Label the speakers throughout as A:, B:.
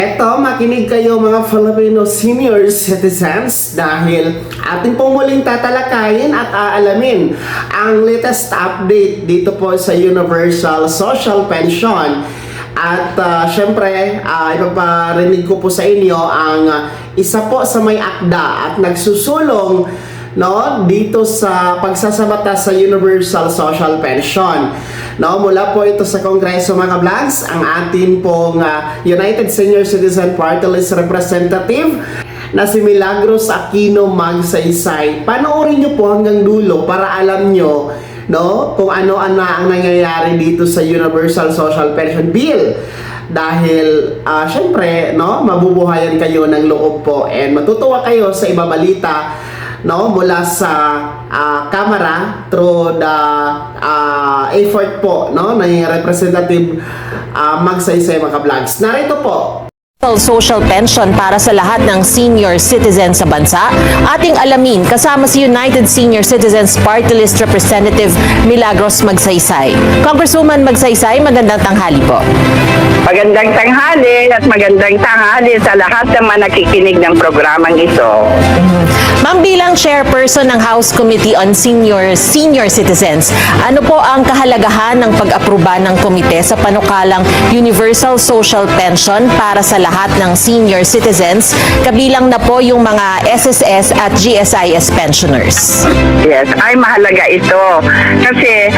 A: Eto, makinig kayo mga Filipino senior citizens dahil ating pong muling tatalakayin at aalamin ang latest update dito po sa Universal Social Pension. At syempre, ipaparinig ko po sa inyo ang isa po sa may akda at nagsusulong dito sa pagsasabata sa Universal Social Pension. Mula po ito sa Kongreso mga vlogs, ang atin pong United Senior Citizen Party List Representative na si Milagros Aquino Magsaysay. Panoorin nyo po hanggang dulo para alam nyo kung ano ang nangyayari dito sa Universal Social Pension Bill. Dahil syempre mabubuhayan kayo ng loob po and matutuwa kayo sa ibabalita mula sa Kamara through the effort po ng Representative Magsaysay mga vlogs. Narito po.
B: Social pension para sa lahat ng senior citizen sa bansa, ating alamin kasama si United Senior Citizens Party List Representative Milagros Magsaysay. Congresswoman Magsaysay, magandang tanghali po.
C: Magandang tanghali at magandang tanghali sa lahat ng mga nakikinig ng programang ito.
B: Ma'am, bilang chairperson ng House Committee on Senior Citizens, ano po ang kahalagahan ng pag-aproba ng komite sa panukalang Universal Social Pension para sa lahat ng senior citizens, kabilang na po yung mga SSS at GSIS pensioners?
C: Yes, ay mahalaga ito kasi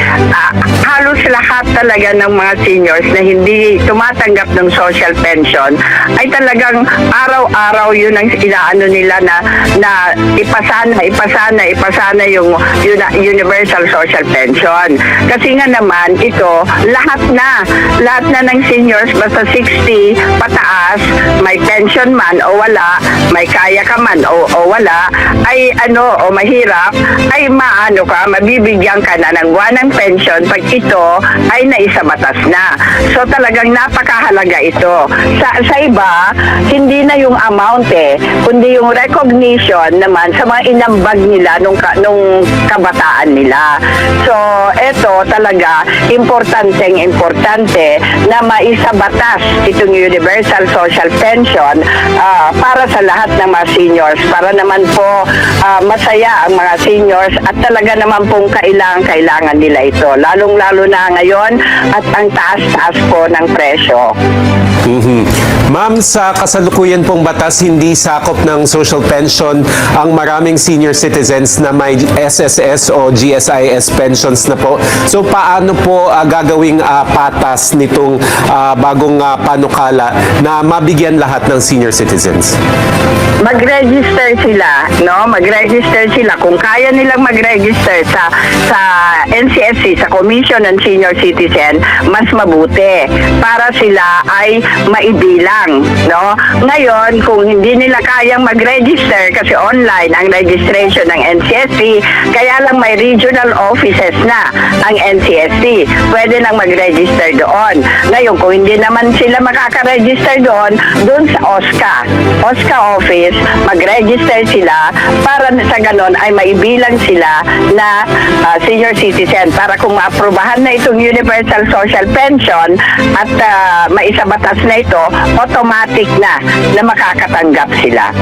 C: halos lahat talaga ng mga seniors na hindi tumatanggap ng social pension ay talagang araw-araw yun ang inaano nila na ipasana yung Universal Social Pension. Kasi nga naman ito, lahat na ng seniors basta 60 pataas, may pension man o wala, may kaya ka man o wala, ay o mahirap, ay mabibigyan ka na ng buwanang pension pag ito ay naisabatas na. So talagang napakahalaga ito. Sa iba, hindi na yung amount kundi yung recognition naman sa mga inambag nila nung kabataan nila. So ito talaga importante na maisabatas itong Universal Social Pension para sa lahat ng mga seniors, para naman po masaya ang mga seniors at talaga naman pong kailangan nila ito, lalong-lalo na ngayon at ang taas-taas po ng presyo.
D: Ma'am, sa kasalukuyan pong batas, hindi sakop ng social pension ang maraming senior citizens na may SSS o GSIS pensions na po. So paano po gagawing patas nitong bagong panukala na mabigyan lahat ng senior citizens?
C: Mag-register sila, Mag-register sila. Kung kaya nilang mag-register sa NCSC, sa Commission on Senior Citizen, mas mabuti para sila ay maibilang, Ngayon, kung hindi nila kayang mag-register kasi online ang registration ng NCSC, kaya lang may regional offices na ang NCSC. Pwede nang mag-register doon. Ngayon, kung hindi naman sila makaka-register doon sa OSCA office, mag-register sila para sa ganon ay maibilang sila na senior citizen para kung maaprobahan na itong Universal Social Pension at maisabatas na ito, automatic na makakatanggap sila.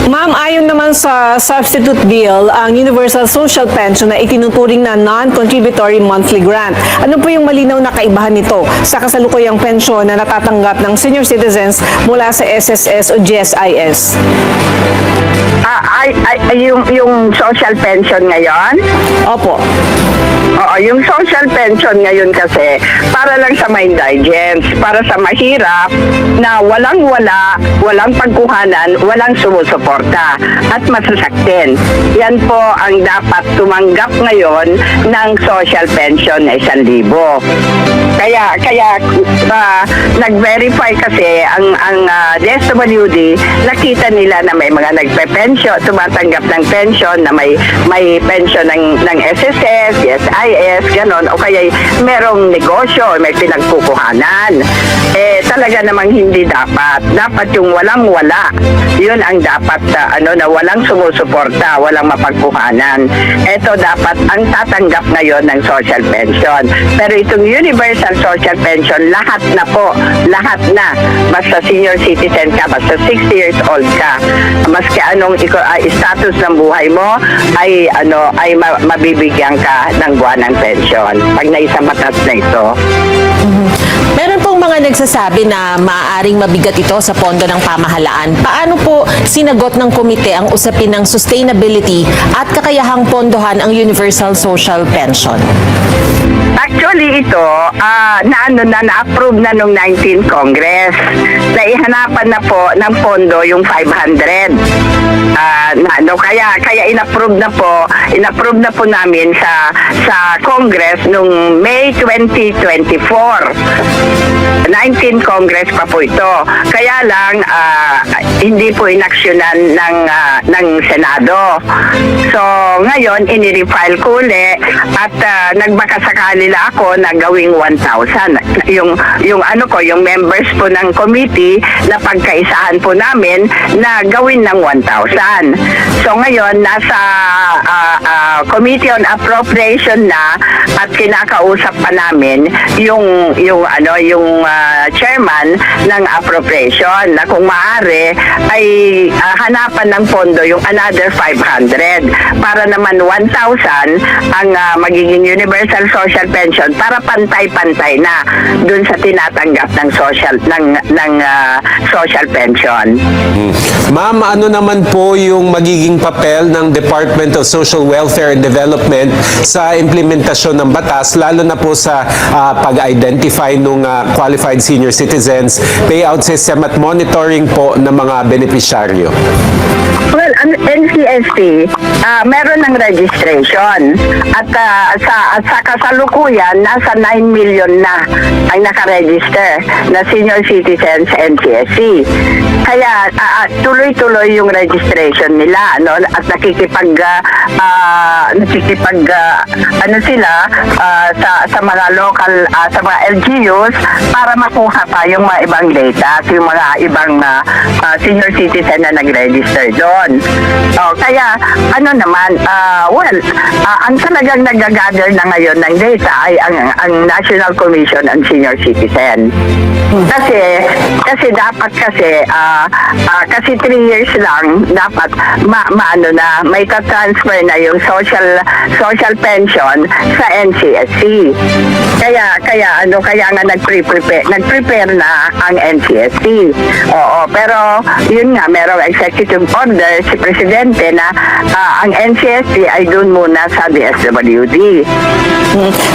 E: Ma'am, ayon naman sa substitute bill, ang Universal Social Pension na itinuturing na non-contributory monthly grant. Ano po yung malinaw na kaibahan nito sa kasalukuyang pensyon na natatanggap ng senior citizens mula sa SSS o GSIS?
C: Yung social pension ngayon?
E: Opo.
C: Oo, yung social pension ngayon kasi para lang sa may indigents, para sa mahirap na walang pagkuhanan, walang sumusuporta at masasaktin. Yan po ang dapat tumanggap ngayon ng social pension na 1,000. Kaya nag-verify kasi ang DSWD, nakita nila na may mga nagpe-pension, tumatanggap ng pension na may pension ng SSS, SIS, ganon, o kaya merong negosyo, may pinagkukuhanan. talaga namang hindi dapat. Dapat yung walang-wala. Yun ang dapat na walang sumusuporta, walang mapagkuhanan. Ito dapat ang tatanggap ngayon ng social pension. Pero itong universal social pension, lahat na po, lahat na. Basta senior citizen ka, basta 60 years old ka, maski anong status ng buhay mo, ay mabibigyan ka ng buwanang pension pag naisang batas na ito.
B: Meron pong mga nagsasabi na maaaring mabigat ito sa pondo ng pamahalaan. Paano po sinagot ng komite ang usapin ng sustainability at kakayahang pondohan ang Universal Social Pension?
C: Actually, ito, na-approve na nung 19th Congress. Naihanapan na po ng pondo yung 500. Kaya in-approve na po namin sa Congress nung May 2024. 19th Congress pa po ito. Kaya lang, hindi po inaksyonan ng Senado. So, ngayon, inirefile ko uli at nagbakasakali lang ako na gawing 1,000. Yung members po ng committee na pagkaisahan po namin na gawin ng 1,000. So, ngayon, nasa Committee on Appropriation na at kinakausap pa namin yung chairman ng appropriation na kung maaari ay hanapan ng pondo yung another 500 para naman 1,000 ang magiging universal social pension para pantay-pantay na dun sa tinatanggap ng social pension.
D: Ma'am, ano naman po yung magiging papel ng Department of Social Welfare and Development sa implementasyon ng batas, lalo na po sa pag-identify ng qualified senior citizens, payout system at monitoring po ng mga beneficiaryo?
C: Well, ang NCST, meron ng registration at sa kasalukuyan, nasa 9 million na ang nakaregister na senior citizens sa NCSC. Kaya tuloy-tuloy yung registration nila, no? At sa mga local, sa mga LGUs para makuha pa yung mga ibang data, yung mga ibang senior citizen na nag-register doon. Kaya ang talagang nag-gather na ngayon ng data ay ang National Commission on Senior Citizen. Kasi dapat kasi 3 years lang dapat may transfer na yung social pension sa NCSC. Kaya nga nag-prepare na ang NCSC. Oo, pero yun nga, merong executive order si Presidente na ang NCSC ay doon muna sa DSWD.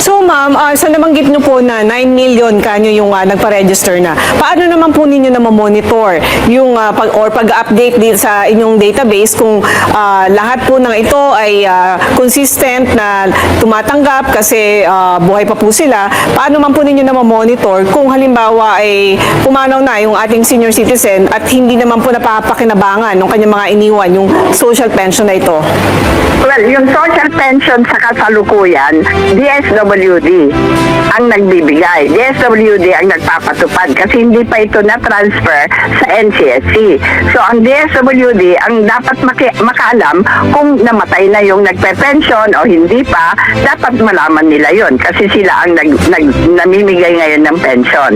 E: So ma'am, sa nabanggit nyo po na 9 million kanyo yung nagpa-register na, paano naman po ninyo na monitor yung pag-update din sa inyong database kung lahat po ng ito ay consistent na tumatanggap kasi buhay pa po sila? Paano man po ninyo na monitor kung halimbawa ay pumanaw na yung ating senior citizen at hindi naman po napapakinabangan ng kanyang mga iniwan yung social pension na ito?
C: Well, yung social pension sa kasalukuyan, DSWD ang nagbibigay. DSWD ang nagpapatupad kasi hindi pa ito na-transfer sa NCSC. So, ang DSWD ang dapat makaalam kung namatay na yung nagpe-pension o hindi pa, dapat malaman nila yon kasi sila ang namimigay ngayon ng pension.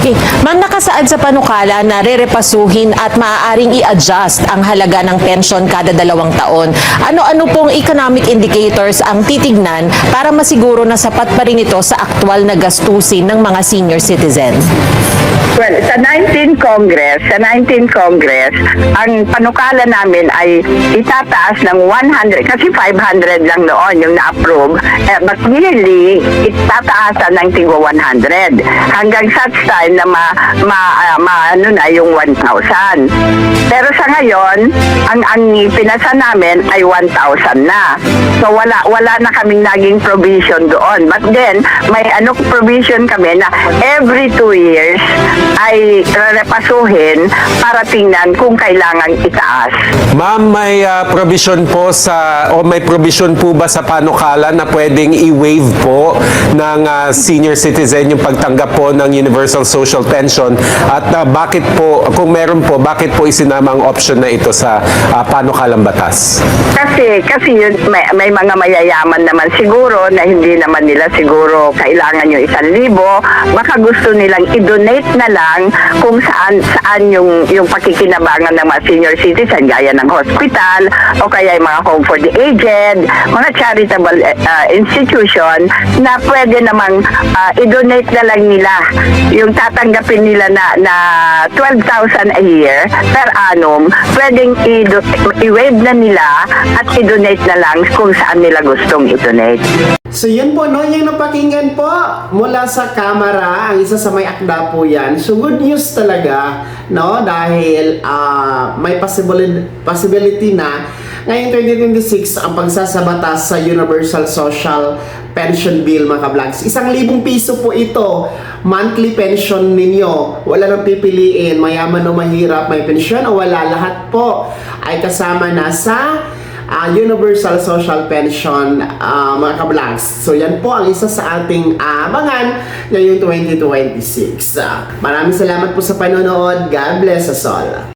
B: Okay. Ma'am, nakasaad sa panukala na rerepasuhin at maaaring i-adjust ang halaga ng pension kada 2 taon. Ano-ano pong economic indicators ang titignan para masiguro na sapat pa rin ito sa aktwal na gastusin ng mga senior citizen?
C: Well, sa 19th Congress, ang panukala namin ay itataas ng 100, kasi 500 lang noon yung na-approve, but yearly, itataasan ng tigwa 100. Hanggang such time namin na ano na yung 1,000. Pero sa ngayon, ang pinasa namin ay 1,000 na. So wala na kaming naging provision doon. But then, may provision kami na every 2 years ay repasuhin para tingnan kung kailangan itaas.
D: Ma'am, may provision po may provision po ba sa panukala na pwedeng i-waive po ng senior citizen yung pagtanggap po ng Universal Social Pension? At bakit po, kung meron po, bakit po isinama ang option na ito sa panukalang batas?
C: Kasi yun, may mga mayayaman naman siguro na hindi naman nila siguro kailangan yung 1,000. Baka gusto nilang i-donate na lang kung saan yung pakikinabangan ng mga senior citizen gaya ng hospital o kaya yung mga home for the aged, mga charitable institution na pwede namang i-donate na lang nila yung tatanggapin nila na 12,000 a year per annum, pwedeng i-waive na nila at i-donate na lang kung saan nila gustong i-donate.
A: So yun po, no, yung napakinggan po mula sa Kamara, ang isa sa may akda po yan. So good news talaga, no, dahil may possibility na ngayong 2026 ang pagsasabatas sa Universal Social Pension Bill, mga ka-vlogs. 1,000 piso po ito, monthly pension ninyo. Wala nang pipiliin, mayaman o mahirap, may pension o wala, lahat po ay kasama na sa Universal Social Pension, mga ka-vlogs. So yan po ang isa sa ating abangan ngayong 2026. Maraming salamat po sa panonood. God bless us all.